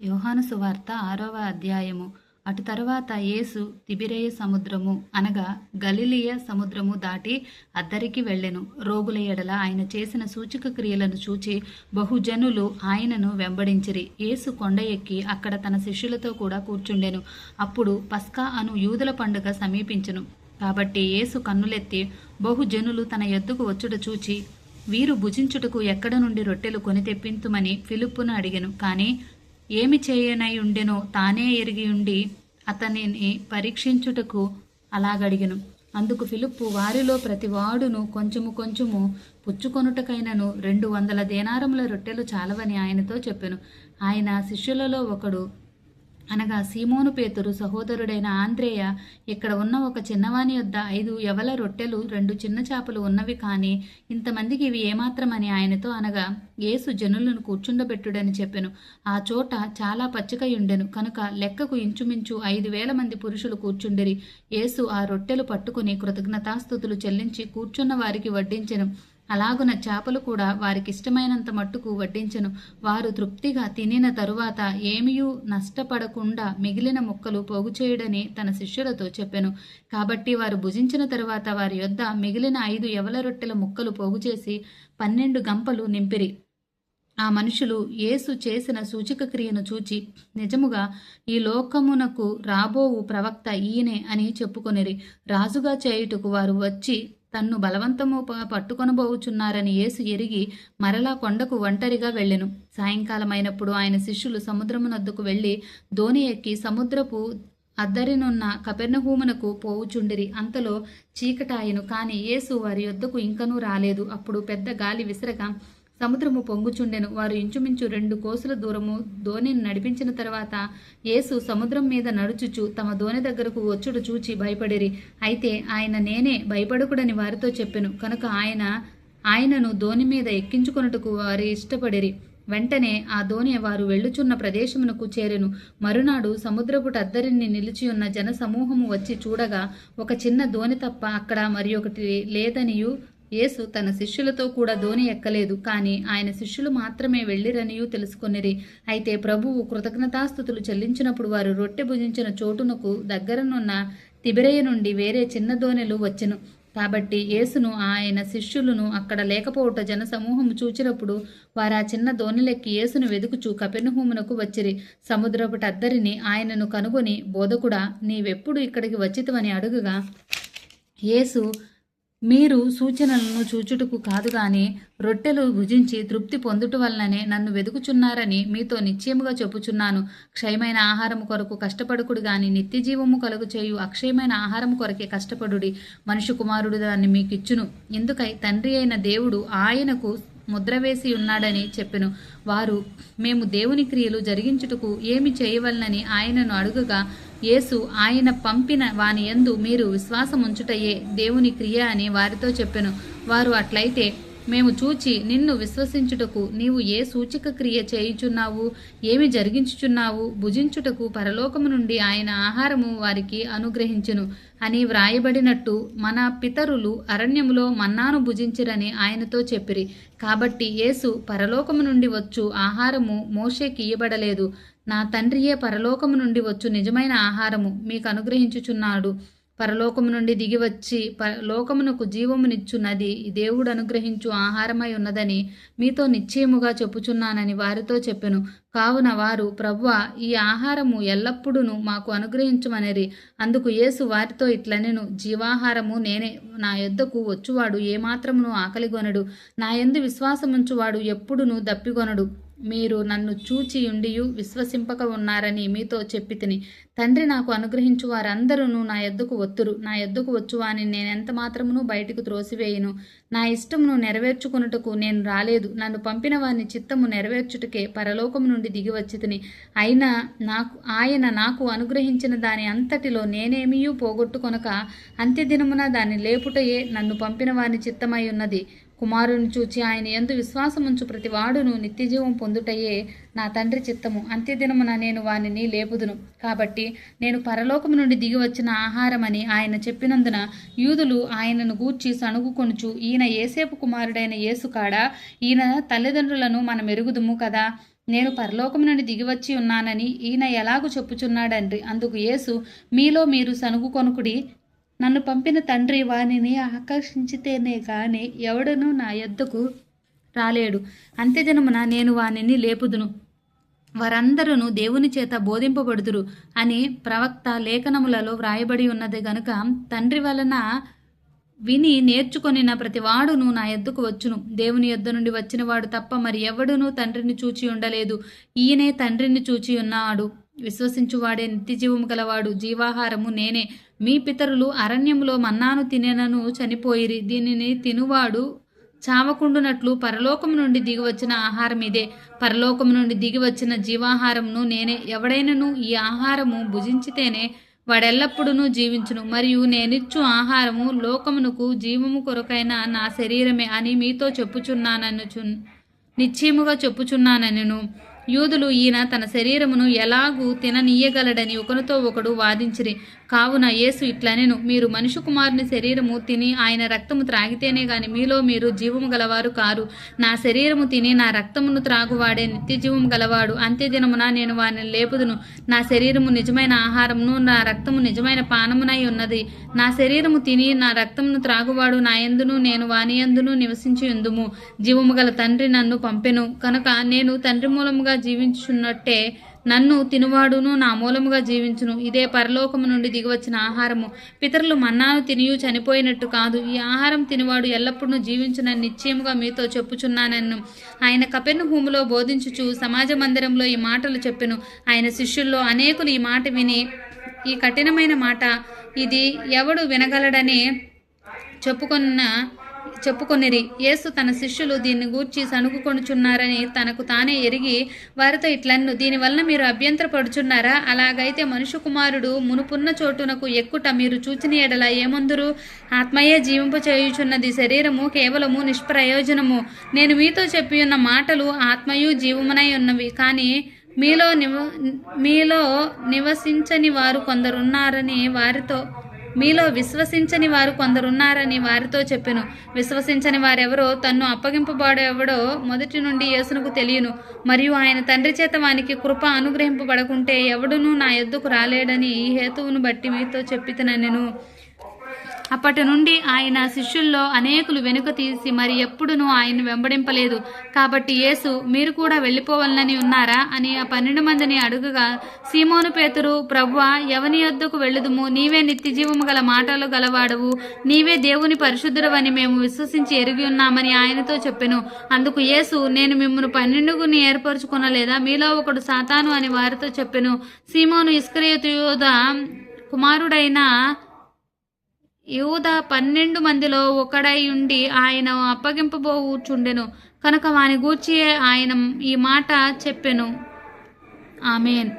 యోహాను సువార్త 6వ అధ్యాయము. అటు తరువాత యేసు తిబిరేయ సముద్రము అనగా గలిలయ సముద్రము దాటి అద్దరికి వెళ్ళెను. రోగుల ఎడల ఆయన చేసిన సూచక క్రియలను చూచి బహుజనులు ఆయనను వెంబడించిరి. యేసు కొండ ఎక్కి అక్కడ తన శిష్యులతో కూడా కూర్చుండెను. అప్పుడు పస్కా అను యూదుల పండుగ సమీపించెను. కాబట్టి యేసు కన్నులెత్తి బహుజనులు తన యొద్దకు వచ్చుట చూచి, వీరు భుజించుటకు ఎక్కడ నుండి రొట్టెలు కొని తెప్పింతుమని ఫిలిప్పును అడిగెను. కానీ ఏమి చేయనయుండెనో తానే ఎరిగి ఉండి అతనిని పరీక్షించుటకు అలాగడిగెను. అందుకు ఫిలిప్పు, వారిలో ప్రతి వాడును కొంచెము కొంచెము పుచ్చుకొనుటకైనను 200 దేనారముల రొట్టెలు చాలవని ఆయనతో చెప్పెను. ఆయన శిష్యులలో ఒకడు, అనగా సీమోను పేతురు సహోదరుడైన ఆంద్రేయ, ఇక్కడ ఉన్న ఒక చిన్నవాని యొద్ద 5 యవల రొట్టెలు 2 చిన్న చేపలు ఉన్నవి, కానీ ఇంతమందికి ఇవి ఏమాత్రమని ఆయనతో అనగా, యేసు జనులను కూర్చుండబెట్టుడని చెప్పెను. ఆ చోట చాలా పచ్చికయుండెను కనుక లెక్కకు ఇంచుమించు 5,000 మంది పురుషులు కూర్చుండిరి. యేసు ఆ రొట్టెలు పట్టుకుని కృతజ్ఞతాస్తుతులు చెల్లించి కూర్చున్న వారికి వడ్డించెను. అలాగున చేపలు కూడా వారికిష్టమైనంత మట్టుకు వడ్డించెను. వారు తృప్తిగా తినిన తరువాత ఏమీయూ నష్టపడకుండా మిగిలిన ముక్కలు పోగుచేయుడని తన శిష్యులతో చెప్పెను. కాబట్టి వారు భుజించిన తరువాత వారి యొద్ద మిగిలిన 5 యవల రొట్టెల ముక్కలు పోగుచేసి 12 గంపలు నింపిరి. ఆ మనుషులు యేసు చేసిన సూచక క్రియను చూచి, నిజముగా ఈ లోకమునకు రాబోవు ప్రవక్త ఈయనే అని చెప్పుకొనిరి. రాజుగా చేయుటకు వారు వచ్చి తన్ను బలవంతము పట్టుకొనబోచున్నారని యేసు ఎరిగి మరలా కొండకు ఒంటరిగా వెళ్ళెను. సాయంకాలమైనప్పుడు ఆయన శిష్యులు సముద్రమునొద్దకు వెళ్ళి దోణి ఎక్కి సముద్రపు అద్దరినున్న కపెర్నహూమునకు పోవుచుండిరి. అంతలో చీకటాయెను, కానీ యేసు వారి యొద్దకు ఇంకనూ రాలేదు. అప్పుడు పెద్ద గాలి విసరగా సముద్రము పొంగుచుండెను. వారు ఇంచుమించు 2 కోసుల దూరము దోణిని నడిపించిన తర్వాత యేసు సముద్రం మీద నడుచుచు తమ దోణి దగ్గరకు వచ్చుడు చూచి భయపడిరి. అయితే ఆయన, నేనే, భయపడకుడని వారితో చెప్పెను. కనుక ఆయనను దోణి మీద ఎక్కించుకొనుటకు వారు ఇష్టపడిరి. వెంటనే ఆ దోణి వారు వెళ్ళుచున్న ప్రదేశమునకు చేరెను. మరునాడు సముద్రపుట అద్దరిని నిలిచియున్న జన సమూహము వచ్చి చూడగా ఒక చిన్న దోణి తప్ప అక్కడ మరి ఒకటి లేదనియు, యేసు తన శిష్యులతో కూడా దోణి ఎక్కలేదు, కానీ ఆయన శిష్యులు మాత్రమే వెళ్ళిరనియూ తెలుసుకొనిరి. అయితే ప్రభువు కృతజ్ఞతాస్తుతులు చెల్లించినప్పుడు వారు రొట్టె భుజించిన చోటునకు దగ్గరనున్న తిబిరేయ నుండి వేరే చిన్న దోణెలు వచ్చెను. కాబట్టి యేసును ఆయన శిష్యులను అక్కడ లేకపోవుట జనసమూహము చూచినప్పుడు వారు ఆ చిన్న దోణిలెక్కి యేసును వెదుకుచు కపెర్నహూమునకు వచ్చిరి. సముద్రపుట అద్దరిని ఆయనను కనుగొని, బోధకుడా, నీవెప్పుడు ఇక్కడికి వచ్చితివని అడుగగా, యేసు, మీరు సూచనలను చూచుటకు కాదు గాని రొట్టెలు భుజించి తృప్తి పొందుట వలననే నన్ను వెదుకుచున్నారని మీతో నిశ్చయముగా చెప్పుచున్నాను. క్షయమైన ఆహారము కొరకు కష్టపడుకుడు గాని నిత్యజీవము కలుగు చేయు అక్షయమైన ఆహారము కొరకే కష్టపడుడి. మనుష్య కుమారుడు దాన్ని మీకిచ్చును. ఇందుకై తండ్రి అయిన దేవుడు ఆయనకు ముద్ర వేసి ఉన్నాడని చెప్పెను. వారు, మేము దేవుని క్రియలు జరిగించుటకు ఏమి చేయవలనని ఆయనను అడుగగా, యేసు, ఆయన పంపిన వాని యందు మీరు విశ్వాసముంచుటయే దేవుని క్రియ అని వారితో చెప్పెను. వారు, అట్లయితే మేము చూచి నిన్ను విశ్వసించుటకు నీవు ఏ సూచక క్రియ చేయుచున్నావు, ఏమి జరిగించుచున్నావు, భుజించుటకు పరలోకము నుండి ఆయన ఆహారము వారికి అనుగ్రహించును అని వ్రాయబడినట్టు మన పితరులు అరణ్యములో మన్నాను భుజించిరని ఆయనతో చెప్పిరి. కాబట్టి యేసు, పరలోకము నుండి వచ్చు ఆహారము మోషేకి ఇయ్యబడలేదు, నా తండ్రియే పరలోకము నుండి వచ్చు నిజమైన ఆహారము మీకు అనుగ్రహించుచున్నాడు. పరలోకము నుండి దిగివచ్చి లోకమునకు జీవమునిచ్చున్నది దేవుడు అనుగ్రహించు ఆహారమై ఉన్నదని మీతో నిశ్చయముగా చెప్పుచున్నానని వారితో చెప్పెను. కావున వారు, ప్రభువా, ఈ ఆహారము ఎల్లప్పుడూ మాకు అనుగ్రహించుమనిరి. అందుకు యేసు వారితో ఇట్లనెను, జీవాహారము నేనే. నా యొద్దకు వచ్చువాడు ఏమాత్రమును ఆకలిగొనడు. నా యందు విశ్వాసముంచువాడు ఎప్పుడునూ దప్పిగొనడు. మీరు నన్ను చూచి ఉండియు విశ్వసింపక ఉన్నారని మీతో చెప్పితిని. తండ్రి నాకు అనుగ్రహించు వారందరూ నా యొద్దకు వత్తురు. నా యొద్దకు వచ్చువాని నేనెంత మాత్రమును బయటకు త్రోసివేయును. నా ఇష్టమును నెరవేర్చుకొనుటకు నేను రాలేదు, నన్ను పంపిన వాని చిత్తము నెరవేర్చుటకే పరలోకము నుండి దిగివచ్చితిని. అయినా ఆయన నాకు అనుగ్రహించిన దాని అంతటిలో నేనేమీయూ పోగొట్టుకొనక అంత్యదినమున దాన్ని లేపుటయే నన్ను పంపిన వాని చిత్తమై ఉన్నది. కుమారుని చూచి ఆయన యందు విశ్వాసముంచు ప్రతి వాడును నిత్యజీవం పొందుటయే నా తండ్రి చిత్తము. అంత్యదినమున నేను వానిని లేపుదును. కాబట్టి నేను పరలోకము నుండి దిగి వచ్చిన ఆహారమని ఆయన చెప్పినందున యూదులు ఆయనను గూర్చి సణుగుకొనుచు, ఈయన యేసేపు కుమారుడైన యేసు కాడా? ఈయన తల్లిదండ్రులను మనం ఎరుగుదుము కదా, నేను పరలోకము నుండి దిగివచ్చి ఉన్నానని ఈయన ఎలాగూ చెప్పుచున్నాడండి. అందుకు యేసు, మీలో మీరు సనుగుకొనుకుడి, నన్ను పంపిన తండ్రి వానిని ఆకర్షించితేనే గాని ఎవడనూ నా యొద్దకు రాలేడు. అంత్యదినమున నేను వానిని లేపుదును, వారందరూ దేవుని చేత బోధింపబడుదురు అని ప్రవక్త లేఖనములలో వ్రాయబడి ఉన్నది గనుక తండ్రి వలన విని నేర్చుకొనిన ప్రతివాడును నా యొద్దకు వచ్చును. దేవుని యొద్ద నుండి వచ్చినవాడు తప్ప మరి ఎవడునూ తండ్రిని చూచి ఉండలేదు. ఈయనే తండ్రిని చూచి ఉన్నాడు. విశ్వసించువాడే నిత్యజీవము గలవాడు. జీవాహారము నేనే. మీ పితరులు అరణ్యములో మన్నాను తినెనను చనిపోయిరి. దీనిని తినువాడు చావకుండునట్లు పరలోకము నుండి దిగివచ్చిన ఆహారం ఇదే. పరలోకము నుండి దిగివచ్చిన జీవాహారమును నేనే. ఎవడైనను ఈ ఆహారము భుజించితేనే వాడెల్లప్పుడూ జీవించును. మరియు నేనిచ్చు ఆహారము లోకమునకు జీవము కొరకైన నా శరీరమే అని మీతో నిశ్చయముగా చెప్పుచున్నానెను. యూదులు ఈయన తన శరీరమును ఎలాగూ తిననీయగలడని ఒకరితో ఒకడు వాదించిరి. కావున యేసు ఇట్లనెను, మీరు మనుష్య కుమారుని శరీరము తిని ఆయన రక్తము త్రాగితేనే గాని మీలో మీరు జీవము గలవారు కారు. నా శరీరము తిని నా రక్తమును త్రాగువాడే నిత్యజీవము గలవాడు. అంత్యదినమున నేను వారిని లేపుదును. నా శరీరము నిజమైన ఆహారమును, నా రక్తము నిజమైన పానమునై ఉన్నది. నా శరీరము తిని నా రక్తమును త్రాగువాడు నా యందును, నేను వాని యందును నివసించి ఉందుము. జీవము గల తండ్రి నన్ను పంపెను కనుక నేను తండ్రి మూలముగా జీవించున్నట్టే నన్ను తినువాడును నా మూలముగా జీవించును. ఇదే పరలోకము నుండి దిగివచ్చిన ఆహారము. పితరులు మన్నాను తినియు చనిపోయినట్టు కాదు. ఈ ఆహారం తినివాడు ఎల్లప్పుడూ జీవించునని నిశ్చయముగా మీతో చెప్పుచున్నానన్ను. ఆయన కపెర్నహూములో బోధించుచు సమాజ మందిరంలో ఈ మాటలు చెప్పెను. ఆయన శిష్యుల్లో అనేకులు ఈ మాట విని, ఈ కఠినమైన మాట ఇది ఎవడు వినగలడని చెప్పుకొనిరి. యేసు తన శిష్యులు దీన్ని గూర్చి సణుగుకొనుచున్నారని తనకు తానే ఎరిగి వారితో ఇట్లన్ను, దీనివలన మీరు అభ్యంతరపడుచున్నారా? అలాగైతే మనుష్య కుమారుడు మునుపున్న చోటునకు ఎక్కుట మీరు చూచిన ఎడల ఏమందురు? ఆత్మయే జీవింపచేయుచున్నది, శరీరము కేవలము నిష్ప్రయోజనము. నేను మీతో చెప్పియున్న మాటలు ఆత్మయు జీవమునై ఉన్నవి. కానీ మీలో నివసించని వారు కొందరున్నారని మీలో విశ్వసించని వారు కొందరున్నారని వారితో చెప్పెను. విశ్వసించని వారెవరో తన్ను అప్పగింపబడేవాడో మొదటి నుండి యేసునకు తెలియను. మరియు ఆయన తండ్రి చేత వానికి కృప అనుగ్రహింపబడకుంటే ఎవడునూ నా యొద్దకు రాలేడని ఈ హేతువును బట్టి మీతో చెప్పితినెను. అప్పటి నుండి ఆయన శిష్యుల్లో అనేకులు వెనుక తీసి మరి ఎప్పుడునూ ఆయన్ను వెంబడింపలేదు. కాబట్టి యేసు, మీరు కూడా వెళ్ళిపోవాలని ఉన్నారా అని ఆ 12 మందిని అడుగగా, సీమోను పేతురు, ప్రభువా, ఎవని యొద్దకు వెళ్ళుదుము? నీవే నిత్యజీవము గల మాటలు గలవాడవు, నీవే దేవుని పరిశుద్ధుడవని మేము విశ్వసించి ఎరిగి ఉన్నామని ఆయనతో చెప్పెను. అందుకు యేసు, నేను మిమ్మును 12 ఏర్పరచుకొనలేదా? మీలో ఒకడు సాతాను అని వారితో చెప్పెను. సీమోను ఇస్కరియోతు యూదా కుమారుడైన యూదా 12 మందిలో ఒకడై ఉండి ఆయన అప్పగింపబోచుండెను కనుక వాని గూర్చి ఆయన ఈ మాట చెప్పెను. ఆమేన్.